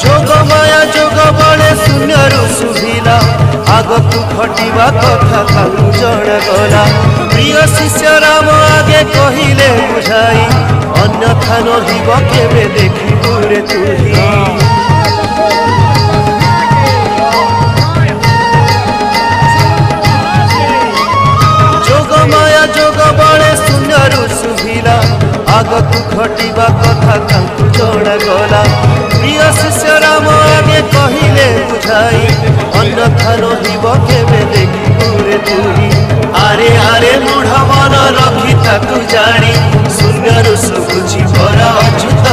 जोग माया जोग बड़े शून्यरू सुभिला आगक घटवा कथा ताकू जणागला प्रिय शिष्य राम आगे कहिले बुझाई अन्यथा नहिब केबे देखिबु रे तुही जोग माया जोग बड़े शून्यरू सुभिला आगक घटवा कथा ताकू जणागला प्रिय शिष्य राम आगे कहिले बुझाई अन्यथा नहिब केबे देखिबु रे तुही आरे आरे मूढ़ मन रखी ताकू जानी शून्यरू सुबुझी परा अच्युत